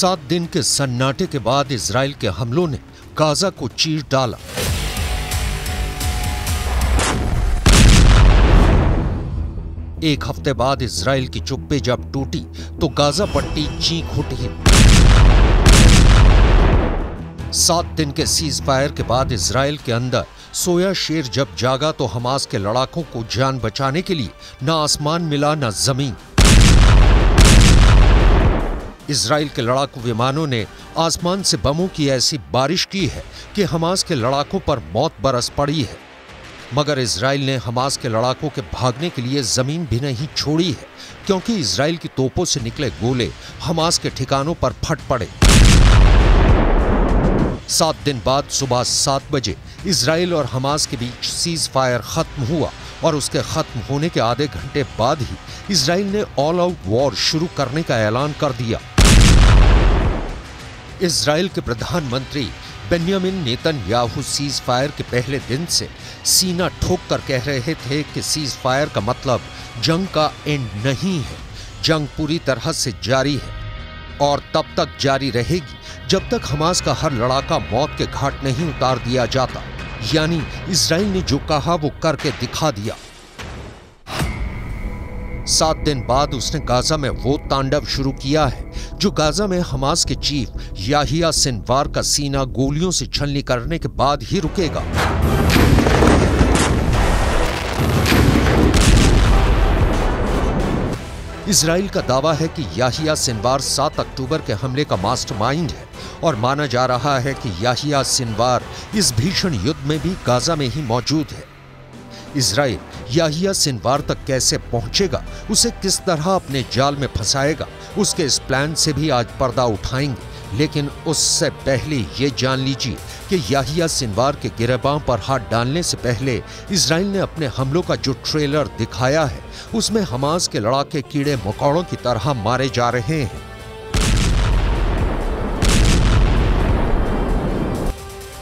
7 दिन के सन्नाटे के बाद इजराइल के हमलों ने गाजा को चीर डाला। एक हफ्ते बाद इजराइल की चुप्पी जब टूटी तो गाजा पट्टी चीख उठी। 7 दिन के सीज फायर के बाद इजराइल के अंदर सोया शेर जब जागा तो हमास के लड़ाकों को जान बचाने के लिए न आसमान मिला न जमीन। इजराइल के लड़ाकू विमानों ने आसमान से बमों की ऐसी बारिश की है कि हमास के लड़ाकों पर मौत बरस पड़ी है। मगर इजराइल ने हमास के लड़ाकों के भागने के लिए जमीन भी नहीं छोड़ी है, क्योंकि इजराइल की तोपों से निकले गोले हमास के ठिकानों पर फट पड़े। 7 दिन बाद सुबह 7 बजे इजराइल और हमास के बीच सीज फायर खत्म हुआ और उसके खत्म होने के आधे घंटे बाद ही इजराइल ने ऑल आउट वॉर शुरू करने का ऐलान कर दिया। इजराइल के प्रधानमंत्री बेन्यामिन नेतन्याहू सीज फायर के पहले दिन से सीना ठोक कर कह रहे थे कि सीज फायर का मतलब जंग का एंड नहीं है, जंग पूरी तरह से जारी है और तब तक जारी रहेगी जब तक हमास का हर लड़ाका मौत के घाट नहीं उतार दिया जाता। यानी इजराइल ने जो कहा वो करके दिखा दिया। 7 दिन बाद उसने गाजा में वो तांडव शुरू किया है जो गाजा में हमास के चीफ याहिया सिनवार का सीना गोलियों से छलनी करने के बाद ही रुकेगा। इजराइल का दावा है कि याहिया सिनवार 7 अक्टूबर के हमले का मास्टरमाइंड है और माना जा रहा है कि याहिया सिनवार इस भीषण युद्ध में भी गाजा में ही मौजूद है। इजराइल याहिया सिनवार तक कैसे पहुंचेगा, उसे किस तरह अपने जाल में फंसाएगा, उसके इस प्लान से भी आज पर्दा उठाएंगे। लेकिन उससे पहले ये जान लीजिए कि याहिया सिनवार के गिरबां पर हाथ डालने से पहले इजराइल ने अपने हमलों का जो ट्रेलर दिखाया है उसमें हमास के लड़ाके कीड़े मकोड़ों की तरह मारे जा रहे हैं।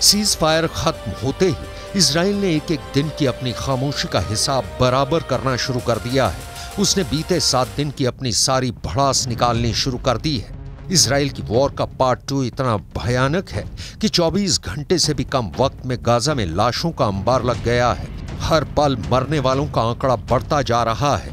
सीज फायर खत्म होते ही इजराइल ने एक एक दिन की अपनी खामोशी का हिसाब बराबर करना शुरू कर दिया है। उसने बीते 7 दिन की अपनी सारी भड़ास निकालनी शुरू कर दी है। इजराइल की वॉर का पार्ट 2 इतना भयानक है कि 24 घंटे से भी कम वक्त में गाजा में लाशों का अंबार लग गया है। हर पल मरने वालों का आंकड़ा बढ़ता जा रहा है।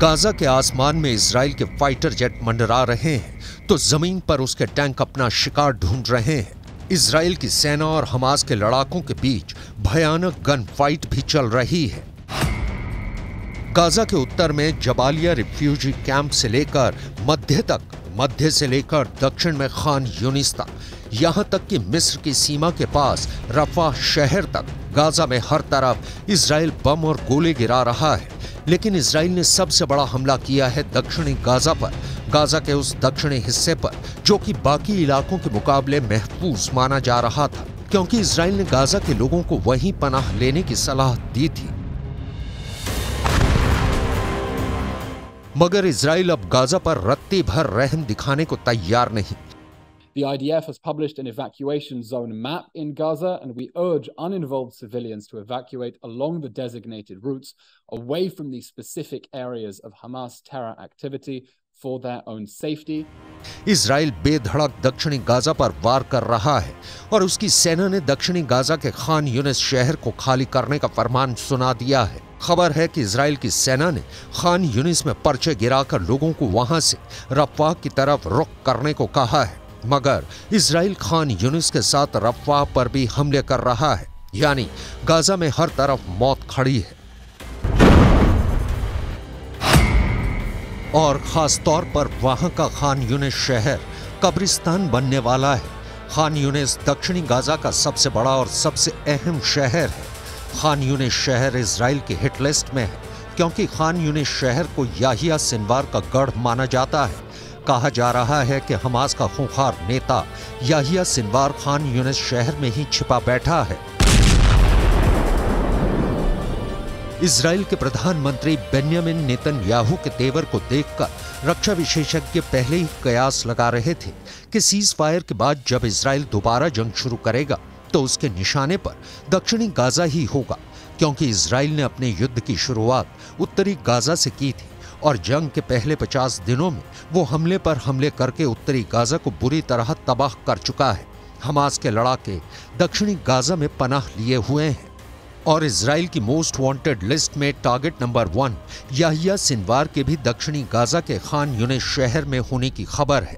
गाजा के आसमान में इजराइल के फाइटर जेट मंडरा रहे हैं तो जमीन पर उसके टैंक अपना शिकार ढूंढ रहे हैं। इजराइल की सेना और हमास के लड़ाकों के बीच भयानक गन फाइट भी चल रही है। गाजा के उत्तर में जबालिया रिफ्यूजी कैंप से लेकर मध्य से लेकर दक्षिण में खान यूनिस तक, यहां तक कि मिस्र की सीमा के पास रफा शहर तक गाजा में हर तरफ इजराइल बम और गोले गिरा रहा है। लेकिन इजराइल ने सबसे बड़ा हमला किया है दक्षिणी गाजा पर, गाजा के उस दक्षिणी हिस्से पर जो कि बाकी इलाकों के मुकाबले महफूज माना जा रहा था, क्योंकि इजराइल ने गाजा के लोगों को वहीं पनाह लेने की सलाह दी थी। मगर इजराइल अब गाजा पर रत्ती भर रहम दिखाने को तैयार नहीं। The IDF has published an evacuation zone map in Gaza, and we urge uninvolved civilians to evacuate along the designated routes away from the specific areas of Hamas terror activity for their own safety. Israel बेधड़क दक्षिणी Gaza पर वार कर रहा है और उसकी सेना ने दक्षिणी गाजा के खान यूनिस शहर को खाली करने का फरमान सुना दिया है। खबर है कि इजराइल की सेना ने खान यूनिस में पर्चे गिराकर लोगों को वहां से रफ़ाह की तरफ रुख करने को कहा है। मगर इजराइल खान यूनिस के साथ रफ़ाह पर भी हमले कर रहा है। यानी गाजा में हर तरफ मौत खड़ी है और खास तौर पर वहां का खान यूनिस शहर कब्रिस्तान बनने वाला है। खान यूनिस दक्षिणी गाजा का सबसे बड़ा और सबसे अहम शहर है। खान यूनिस शहर इजराइल की हिट लिस्ट में है क्योंकि खान यूनिस शहर को याहिया सिनवार का गढ़ माना जाता है। कहा जा रहा है कि हमास का खूंखार नेता याहिया सिनवार खान यूनिस शहर में ही छिपा बैठा है। इजराइल के प्रधानमंत्री बेन्यामिन नेतन्याहू के तेवर को देखकर रक्षा विशेषज्ञ पहले ही कयास लगा रहे थे कि सीज फायर के बाद जब इजराइल दोबारा जंग शुरू करेगा तो उसके निशाने पर दक्षिणी गाजा ही होगा, क्योंकि इजराइल ने अपने युद्ध की शुरुआत उत्तरी गाजा से की थी और जंग के पहले 50 दिनों में वो हमले पर हमले करके उत्तरी गाजा को बुरी तरह तबाह कर चुका है। हमास के लड़ाके दक्षिणी गाजा में पनाह लिए हुए हैं और इजराइल की मोस्ट वांटेड लिस्ट में टारगेट नंबर 1 याहिया सिनवार के भी दक्षिणी गाजा के खान यूनिस शहर में होने की खबर है।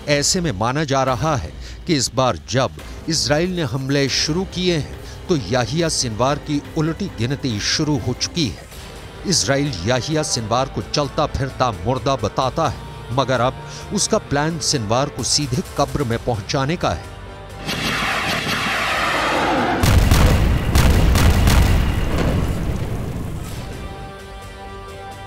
ऐसे में माना जा रहा है कि इस बार जब इजराइल ने हमले शुरू किए हैं तो याहिया सिनवार की उलटी गिनती शुरू हो चुकी है। इजराइल याहिया सिनवार को चलता फिरता मुर्दा बताता है, मगर अब उसका प्लान सिनवार को सीधे कब्र में पहुंचाने का है।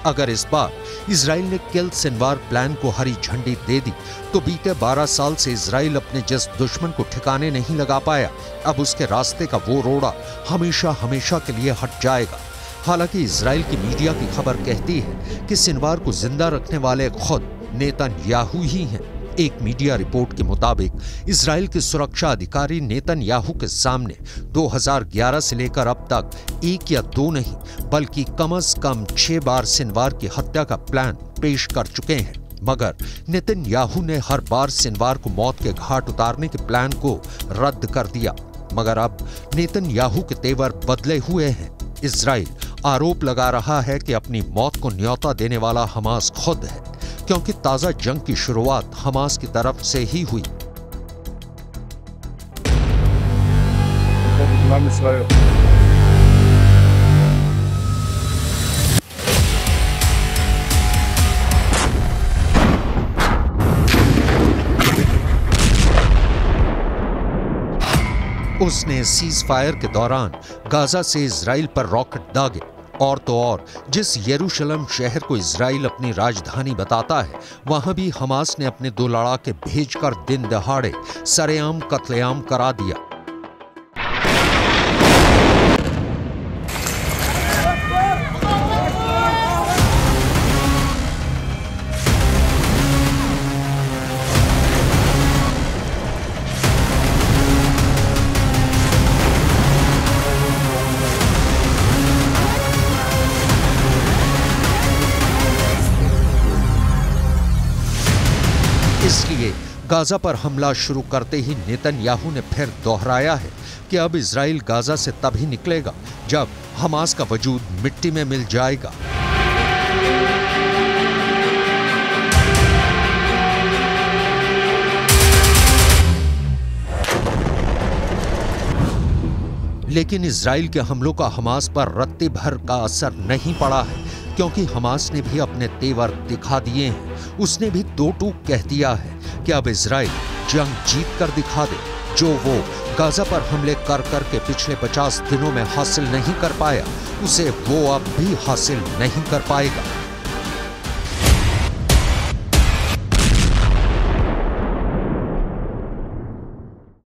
अगर इस बार इजराइल ने किल सिनवार प्लान को हरी झंडी दे दी तो बीते 12 साल से इजराइल अपने जिस दुश्मन को ठिकाने नहीं लगा पाया, अब उसके रास्ते का वो रोड़ा हमेशा हमेशा के लिए हट जाएगा। हालांकि इजराइल की मीडिया की खबर कहती है कि सिनवार को जिंदा रखने वाले खुद नेतन्याहू ही हैं। एक मीडिया रिपोर्ट के मुताबिक इजराइल के सुरक्षा अधिकारी नेतन्याहू के सामने 2011 से लेकर अब तक 1 या 2 नहीं बल्कि कम से कम 6 बार सिनवार की हत्या का प्लान पेश कर चुके हैं, मगर नेतन्याहू ने हर बार सिनवार को मौत के घाट उतारने के प्लान को रद्द कर दिया। मगर अब नेतन्याहू के तेवर बदले हुए हैं। इजराइल आरोप लगा रहा है कि अपनी मौत को न्योता देने वाला हमास खुद है, क्योंकि ताजा जंग की शुरुआत हमास की तरफ से ही हुई। उसने सीज फायर के दौरान गाजा से इजराइल पर रॉकेट दागे और तो और जिस यरूशलेम शहर को इजराइल अपनी राजधानी बताता है, वहां भी हमास ने अपने 2 लड़ाके भेजकर दिन दहाड़े सरेआम कत्लेआम करा दिया। इसलिए गाजा पर हमला शुरू करते ही नेतन्याहू ने फिर दोहराया है कि अब इजराइल गाजा से तभी निकलेगा जब हमास का वजूद मिट्टी में मिल जाएगा। लेकिन इजराइल के हमलों का हमास पर रत्ती भर का असर नहीं पड़ा है, क्योंकि हमास ने भी अपने तेवर दिखा दिए हैं। उसने भी 2 टूक कह दिया है कि अब इजराइल जंग जीत कर दिखा दे, जो वो गाजा पर हमले कर के पिछले 50 दिनों में हासिल नहीं कर पाया, उसे वो अब भी हासिल नहीं कर पाएगा।